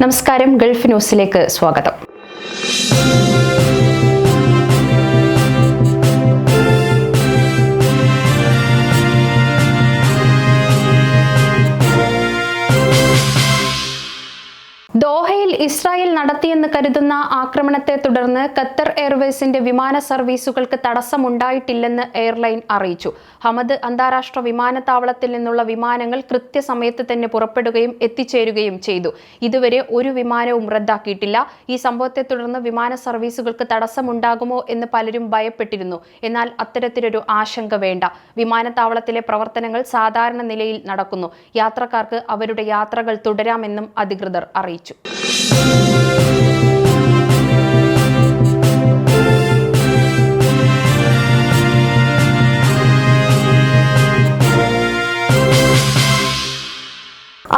നമസ്കാരം, ഗൾഫ് ന്യൂസിലേക്ക് സ്വാഗതം. ദോഹയിൽ ഇസ്രായേൽ നടത്തിയെന്ന് കരുതുന്ന ആക്രമണത്തെ തുടർന്ന് ഖത്തർ എയർവേസിന്റെ വിമാന സർവീസുകൾക്ക് തടസ്സമുണ്ടായിട്ടില്ലെന്ന് എയർലൈൻ അറിയിച്ചു. ഹമദ് അന്താരാഷ്ട്ര വിമാനത്താവളത്തിൽ നിന്നുള്ള വിമാനങ്ങൾ കൃത്യസമയത്ത് തന്നെ പുറപ്പെടുകയും എത്തിച്ചേരുകയും ചെയ്തു. ഇതുവരെ ഒരു വിമാനവും റദ്ദാക്കിയിട്ടില്ല. ഈ സംഭവത്തെ തുടർന്ന് വിമാന സർവീസുകൾക്ക് തടസ്സമുണ്ടാകുമോ എന്ന് പലരും ഭയപ്പെട്ടിരുന്നു. എന്നാൽ അത്തരത്തിലൊരു ആശങ്ക വേണ്ട. വിമാനത്താവളത്തിലെ പ്രവർത്തനങ്ങൾ സാധാരണ നിലയിൽ നടക്കുന്നു. യാത്രക്കാർക്ക് അവരുടെ യാത്രകൾ തുടരാമെന്നും അധികൃതർ അറിയിച്ചു.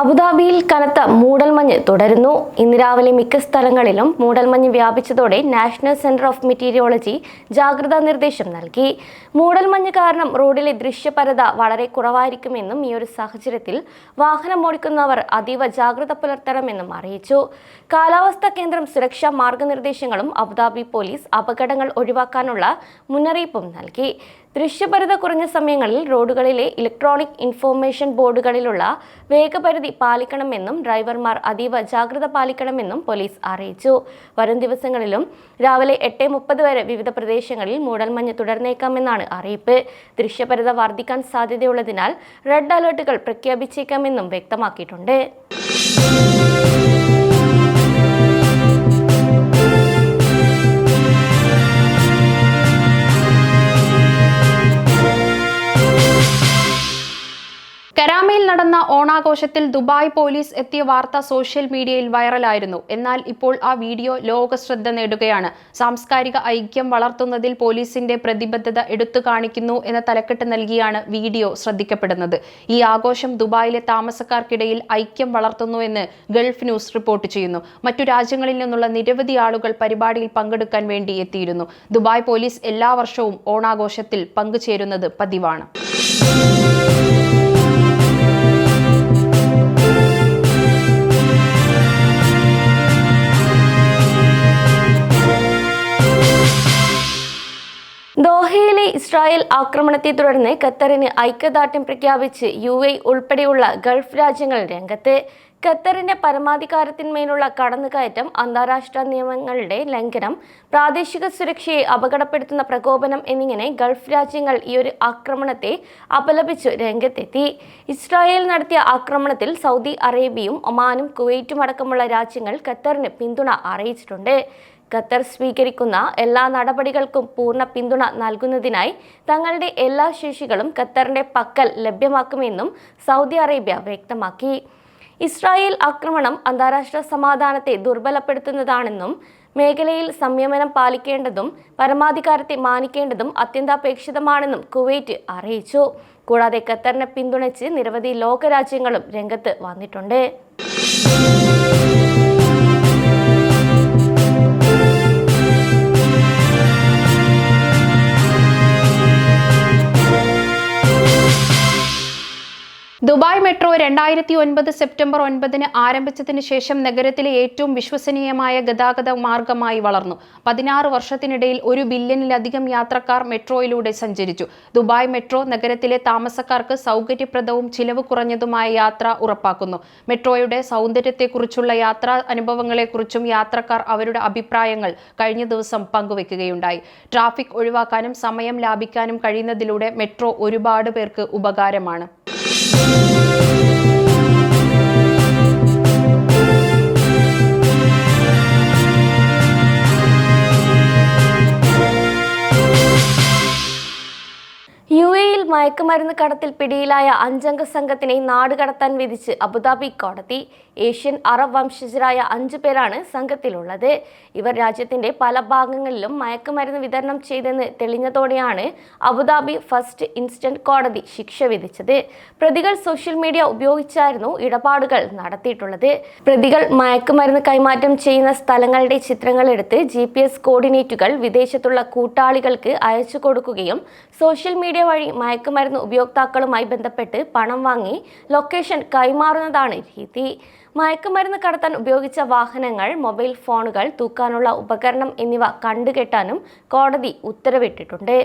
അബുദാബിയിൽ കനത്ത മൂടൽമഞ്ഞ് തുടരുന്നു. ഇന്ന് രാവിലെ മിക്ക സ്ഥലങ്ങളിലും മൂടൽമഞ്ഞ് വ്യാപിച്ചതോടെ നാഷണൽ സെന്റർ ഓഫ് മെറ്റീരിയോളജി ജാഗ്രതാ നിർദ്ദേശം നൽകി. മൂടൽമഞ്ഞ് കാരണം റോഡിലെ ദൃശ്യപരത വളരെ കുറവായിരിക്കുമെന്നും ഈ ഒരു സാഹചര്യത്തിൽ വാഹനം ഓടിക്കുന്നവർ അതീവ ജാഗ്രത പുലർത്തണമെന്നും അറിയിച്ചു. കാലാവസ്ഥാ കേന്ദ്രം സുരക്ഷാ മാർഗനിർദ്ദേശങ്ങളും അബുദാബി പോലീസ് അപകടങ്ങൾ ഒഴിവാക്കാനുള്ള മുന്നറിയിപ്പും നൽകി. ദൃശ്യപരത കുറഞ്ഞ സമയങ്ങളിൽ റോഡുകളിലെ ഇലക്ട്രോണിക് ഇൻഫോർമേഷൻ ബോർഡുകളിലുള്ള വേഗപരിധി പാലിക്കണമെന്നും ഡ്രൈവർമാർ അതീവ ജാഗ്രത പാലിക്കണമെന്നും പോലീസ് അറിയിച്ചു. വരും ദിവസങ്ങളിലും രാവിലെ 8:30 വരെ വിവിധ പ്രദേശങ്ങളിൽ മൂടൽമഞ്ഞ് തുടർന്നേക്കാമെന്നാണ് അറിയിപ്പ്. ദൃശ്യപരത വർദ്ധിക്കാൻ സാധ്യതയുള്ളതിനാൽ റെഡ് അലർട്ടുകൾ പ്രഖ്യാപിച്ചേക്കാമെന്നും വ്യക്തമാക്കിയിട്ടുണ്ട്. കരാമയിൽ നടന്ന ഓണാഘോഷത്തിൽ ദുബായ് പോലീസ് എത്തിയ വാർത്ത സോഷ്യൽ മീഡിയയിൽ വൈറലായിരുന്നു. എന്നാൽ ഇപ്പോൾ ആ വീഡിയോ ലോക ശ്രദ്ധ നേടുകയാണ്. സാംസ്കാരിക ഐക്യം വളർത്തുന്നതിൽ പോലീസിന്റെ പ്രതിബദ്ധത എടുത്തു കാണിക്കുന്നു എന്ന തലക്കെട്ട് നൽകിയാണ് വീഡിയോ ശ്രദ്ധിക്കപ്പെടുന്നത്. ഈ ആഘോഷം ദുബായിലെ താമസക്കാർക്കിടയിൽ ഐക്യം വളർത്തുന്നുവെന്ന് ഗൾഫ് ന്യൂസ് റിപ്പോർട്ട് ചെയ്യുന്നു. മറ്റു രാജ്യങ്ങളിൽ നിന്നുള്ള നിരവധി ആളുകൾ പരിപാടിയിൽ പങ്കെടുക്കാൻ വേണ്ടി എത്തിയിരുന്നു. ദുബായ് പോലീസ് എല്ലാ വർഷവും ഓണാഘോഷത്തിൽ പങ്കുചേരുന്നത് പതിവാണ്. ദോഹയിലെ ഇസ്രായേൽ ആക്രമണത്തെ തുടർന്ന് ഖത്തറിന് ഐക്യദാർഢ്യം പ്രഖ്യാപിച്ച് UAE ഉൾപ്പെടെയുള്ള ഗൾഫ് രാജ്യങ്ങൾ രംഗത്ത്. ഖത്തറിന്റെ പരമാധികാരത്തിന്മേലുള്ള കടന്നുകയറ്റം, അന്താരാഷ്ട്ര നിയമങ്ങളുടെ ലംഘനം, പ്രാദേശിക സുരക്ഷയെ അപകടപ്പെടുത്തുന്ന പ്രകോപനം എന്നിങ്ങനെ ഗൾഫ് രാജ്യങ്ങൾ ഈ ഒരു ആക്രമണത്തെ അപലപിച്ചു രംഗത്തെത്തി. ഇസ്രായേൽ നടത്തിയ ആക്രമണത്തിൽ സൗദി അറേബ്യയും ഒമാനും കുവൈറ്റും അടക്കമുള്ള രാജ്യങ്ങൾ ഖത്തറിന് പിന്തുണ അറിയിച്ചിട്ടുണ്ട്. ഖത്തർ സ്വീകരിക്കുന്ന എല്ലാ നടപടികൾക്കും പൂർണ്ണ പിന്തുണ നൽകുന്നതിനായി തങ്ങളുടെ എല്ലാ ശേഷികളും ഖത്തറിന്റെ പക്കൽ ലഭ്യമാക്കുമെന്നും സൗദി അറേബ്യ വ്യക്തമാക്കി. ഇസ്രായേൽ ആക്രമണം അന്താരാഷ്ട്ര സമാധാനത്തെ ദുർബലപ്പെടുത്തുന്നതാണെന്നും മേഖലയിൽ സംയമനം പാലിക്കേണ്ടതും പരമാധികാരത്തെ മാനിക്കേണ്ടതും അത്യന്താപേക്ഷിതമാണെന്നും കുവൈറ്റ് അറിയിച്ചു. കൂടാതെ ഖത്തറിനെ പിന്തുണച്ച് നിരവധി ലോകരാജ്യങ്ങളും രംഗത്ത് വന്നിട്ടുണ്ട്. ദുബായ് മെട്രോ 2009 സെപ്റ്റംബർ 9 ആരംഭിച്ചതിന് ശേഷം നഗരത്തിലെ ഏറ്റവും വിശ്വസനീയമായ ഗതാഗത മാർഗമായി വളർന്നു. 16 വർഷത്തിനിടയിൽ 1 ബില്യണിലധികം യാത്രക്കാർ മെട്രോയിലൂടെ സഞ്ചരിച്ചു. ദുബായ് മെട്രോ നഗരത്തിലെ താമസക്കാർക്ക് സൗകര്യപ്രദവും ചിലവ് കുറഞ്ഞതുമായ യാത്ര ഉറപ്പാക്കുന്നു. മെട്രോയുടെ സൗന്ദര്യത്തെക്കുറിച്ചുള്ള യാത്രാ അനുഭവങ്ങളെക്കുറിച്ചും യാത്രക്കാർ അവരുടെ അഭിപ്രായങ്ങൾ കഴിഞ്ഞ ദിവസം പങ്കുവെക്കുകയുണ്ടായി. ട്രാഫിക് ഒഴിവാക്കാനും സമയം ലാഭിക്കാനും കഴിയുന്നതിലൂടെ മെട്രോ ഒരുപാട് പേർക്ക് ഉപകാരമാണ്. UAEയിൽ മയക്കുമരുന്ന് കടത്തിൽ പിടിയിലായ 5-അംഗ സംഘത്തിനെ നാടുകടത്താൻ വിധിച്ച് അബുദാബി കോടതി. ഏഷ്യൻ അറബ് വംശജരായ 5 പേരാണ് സംഘത്തിലുള്ളത്. ഇവർ രാജ്യത്തിന്റെ പല ഭാഗങ്ങളിലും മയക്കുമരുന്ന് വിതരണം ചെയ്തെന്ന് തെളിഞ്ഞതോടെയാണ് അബുദാബി ഫസ്റ്റ് ഇൻസ്റ്റന്റ് കോടതി ശിക്ഷ വിധിച്ചത്. പ്രതികൾ സോഷ്യൽ മീഡിയ ഉപയോഗിച്ചായിരുന്നു ഇടപാടുകൾ നടത്തിയിട്ടുള്ളത്. പ്രതികൾ മയക്കുമരുന്ന് കൈമാറ്റം ചെയ്യുന്ന സ്ഥലങ്ങളുടെ ചിത്രങ്ങൾ എടുത്ത് GPS കോർഡിനേറ്റുകൾ വിദേശത്തുള്ള കൂട്ടാളികൾക്ക് അയച്ചു കൊടുക്കുകയും സോഷ്യൽ മീഡിയ വഴി മയക്കുമരുന്ന് ഉപയോക്താക്കളുമായി ബന്ധപ്പെട്ട് പണം വാങ്ങി ലൊക്കേഷൻ കൈമാറുന്നതാണ് രീതി. മയക്കുമരുന്ന് കടത്താൻ ഉപയോഗിച്ച വാഹനങ്ങൾ, മൊബൈൽ ഫോണുകൾ, തൂക്കാനുള്ള ഉപകരണം എന്നിവ കണ്ടുകെട്ടാനും കോടതി ഉത്തരവിട്ടിട്ടുണ്ട്.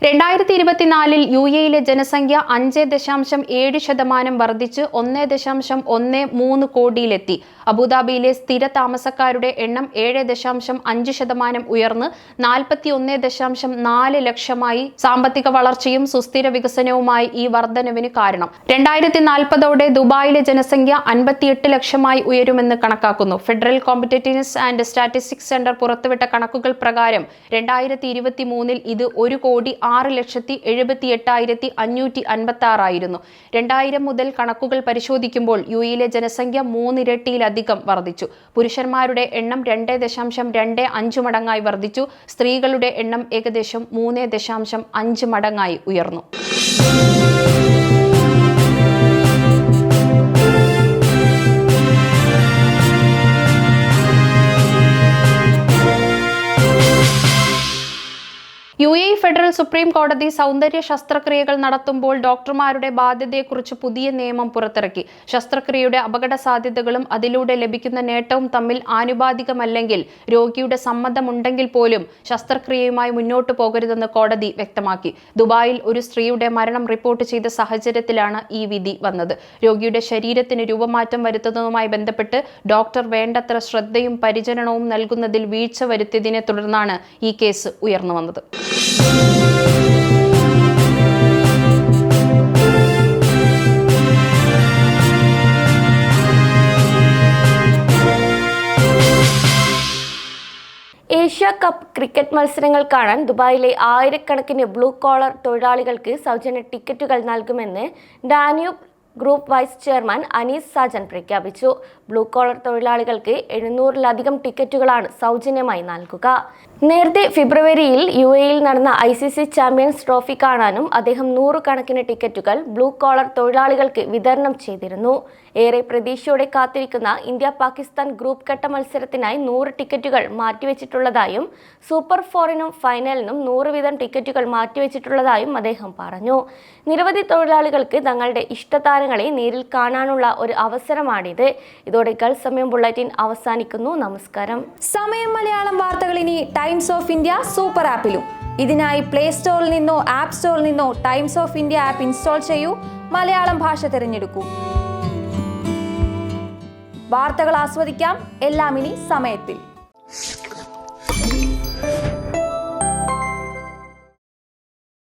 രണ്ടായിരത്തി 2024 യു എയിലെ ജനസംഖ്യ 5.7% വർദ്ധിച്ച് 1.13 കോടിയിലെത്തി. അബുദാബിയിലെ സ്ഥിര താമസക്കാരുടെ എണ്ണം 7.5% ഉയർന്ന് 41.4 ലക്ഷമായി. സാമ്പത്തിക വളർച്ചയും സുസ്ഥിര വികസനവുമായി ഈ വർധനവിന് കാരണം. 2040ഓടെ ദുബായിലെ ജനസംഖ്യ 58 ലക്ഷമായി ഉയരുമെന്ന് കണക്കാക്കുന്നു. Federal competitiveness and statistics centre പുറത്തുവിട്ട കണക്കുകൾ പ്രകാരം 2023 ഇത് 1,06,78,556 ആയിരുന്നു. 2000 മുതൽ കണക്കുകൾ പരിശോധിക്കുമ്പോൾ യു എയിലെ ജനസംഖ്യ 3 ഇരട്ടിയിലധികം വർദ്ധിച്ചു. പുരുഷന്മാരുടെ എണ്ണം 2.25 മടങ്ങായി വർദ്ധിച്ചു. സ്ത്രീകളുടെ എണ്ണം ഏകദേശം 3.5 മടങ്ങായി ഉയർന്നു. യു എ ഫെഡറൽ സുപ്രീം കോടതി സൗന്ദര്യ ശസ്ത്രക്രിയകൾ നടത്തുമ്പോൾ ഡോക്ടർമാരുടെ ബാധ്യതയെക്കുറിച്ച് പുതിയ നിയമം പുറത്തിറക്കി. ശസ്ത്രക്രിയയുടെ അപകട സാധ്യതകളും അതിലൂടെ ലഭിക്കുന്ന നേട്ടവും തമ്മിൽ ആനുപാതികമല്ലെങ്കിൽ രോഗിയുടെ സമ്മതമുണ്ടെങ്കിൽ പോലും ശസ്ത്രക്രിയയുമായി മുന്നോട്ടു പോകരുതെന്ന് കോടതി വ്യക്തമാക്കി. ദുബായിൽ ഒരു സ്ത്രീയുടെ മരണം റിപ്പോർട്ട് ചെയ്ത സാഹചര്യത്തിലാണ് ഈ വിധി വന്നത്. രോഗിയുടെ ശരീരത്തിന് രൂപമാറ്റം വരുത്തുന്നതുമായി ബന്ധപ്പെട്ട് ഡോക്ടർ വേണ്ടത്ര ശ്രദ്ധയും പരിചരണവും നൽകുന്നതിൽ വീഴ്ച വരുത്തിയതിനെ തുടർന്നാണ് ഈ കേസ് ഉയർന്നു വന്നത്. ഏഷ്യ കപ്പ് ക്രിക്കറ്റ് മത്സരങ്ങൾ കാണാൻ ദുബായിലെ ആയിരക്കണക്കിന് ബ്ലൂ കോളർ തൊഴിലാളികൾക്ക് സൗജന്യ ടിക്കറ്റുകൾ നൽകുമെന്ന് Danube group vice chairman Anees Sajan പ്രഖ്യാപിച്ചു. ബ്ലൂ കോളർ തൊഴിലാളികൾക്ക് 700-ലധികം ടിക്കറ്റുകളാണ് സൗജന്യമായി നൽകുക. നേരത്തെ ഫെബ്രുവരിയിൽ യു എയിൽ നടന്ന ICC ചാമ്പ്യൻസ് ട്രോഫി കാണാനും അദ്ദേഹം 100 കണക്കിന് ടിക്കറ്റുകൾ ബ്ലൂ കോളർ തൊഴിലാളികൾക്ക് വിതരണം ചെയ്തിരുന്നു. ഏറെ പ്രതീക്ഷയോടെ കാത്തിരിക്കുന്ന ഇന്ത്യ-പാകിസ്ഥാൻ ഗ്രൂപ്പ് ഘട്ട മത്സരത്തിനായി 100 ടിക്കറ്റുകൾ മാറ്റിവെച്ചിട്ടുള്ളതായും സൂപ്പർ 4നും ഫൈനലിനും 100 വീതം ടിക്കറ്റുകൾ മാറ്റിവെച്ചിട്ടുള്ളതായും അദ്ദേഹം പറഞ്ഞു. നിരവധി തൊഴിലാളികൾക്ക് തങ്ങളുടെ ഇഷ്ടതാരങ്ങളെ നേരിൽ കാണാനുള്ള ഒരു അവസരമാണിത്. ഇതോടെ ഗൾഫ് സമയം ബുള്ളറ്റിൻ അവസാനിക്കുന്നു. നമസ്കാരം. സമയം മലയാളം വാർത്തകൾ ഇനി ടൈംസ് ഓഫ് ഇന്ത്യ സൂപ്പർ ആപ്പിലും. ഇതിനായി പ്ലേ സ്റ്റോറിൽ നിന്നോ ആപ്പ് സ്റ്റോറിൽ നിന്നോ times of India app install ചെയ്യൂ. മലയാളം ഭാഷ തിരഞ്ഞെടുക്കൂ. വാർത്തകൾ ആസ്വദിക്കാം. എല്ലാം ഇനി സമയത്തിൽ.